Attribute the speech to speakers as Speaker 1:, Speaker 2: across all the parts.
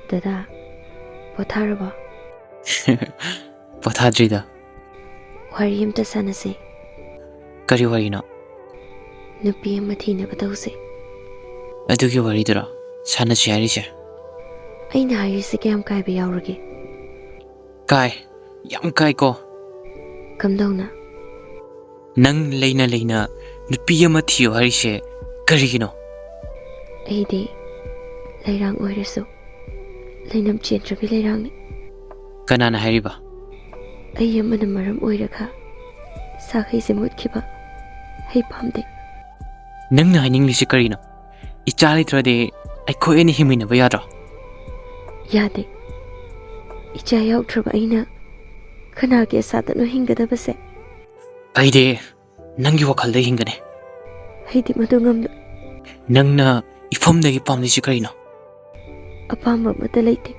Speaker 1: Dada, potharaba.
Speaker 2: Pothadrida.
Speaker 1: Wari amta sanase.
Speaker 2: Kari wari no?
Speaker 1: Nupi ama thinaba tause.
Speaker 2: Adugi wari dura. Sanase harise.
Speaker 1: Aina harise kayam kaiba yaurage.
Speaker 2: Kai. Yam kai ko.
Speaker 1: Kamdauna.
Speaker 2: Nang leina nupi ama thiyo harise karigino.
Speaker 1: Aide lairang oirasu. Lainam chentrabi lairangni.
Speaker 2: Kanana hariba.
Speaker 1: Ay amana maram oiraga. Sagei se mutkhiba. Hey pamde.
Speaker 2: Nang na haning lisi karino. Ichali trade ay ko eni himina ba yadra.
Speaker 1: Yade. Icha yautraba aina. Kana ke satano hingadaba se.
Speaker 2: Aide nangi wakhalda hingane.
Speaker 1: Haidi madungamda.
Speaker 2: Nangna ifamdagi pamdisi karino.
Speaker 1: Apamba mata leite.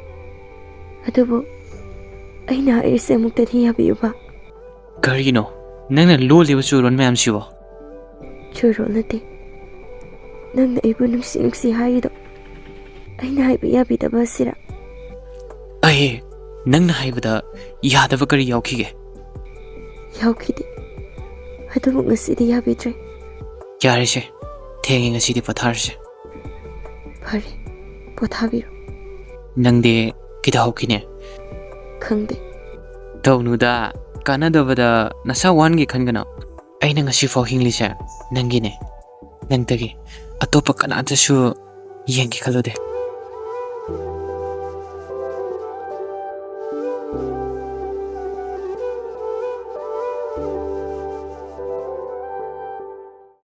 Speaker 1: Adubo aina irse muktani yabiyuba.
Speaker 2: Karino. Nangna loliba churon mayam siwa.
Speaker 1: Churo nate. Nangna ibu nungsi haido. Aina haiba yabidaba sira.
Speaker 2: Ay, nangna haibada yadaba kari yaukige.
Speaker 1: Yaukide. Adubo ngasidi yabidre.
Speaker 2: Yarise. Thengi ngasidi patharse.
Speaker 1: Pare. Pothabiro.
Speaker 2: Nangde kita hokine.
Speaker 1: Khangde.
Speaker 2: Taunuda kanadabada nasa wangi khangana. Aina ngasi fo hinglise nangine. Nangtagi atopa kanatasu yengi khalode.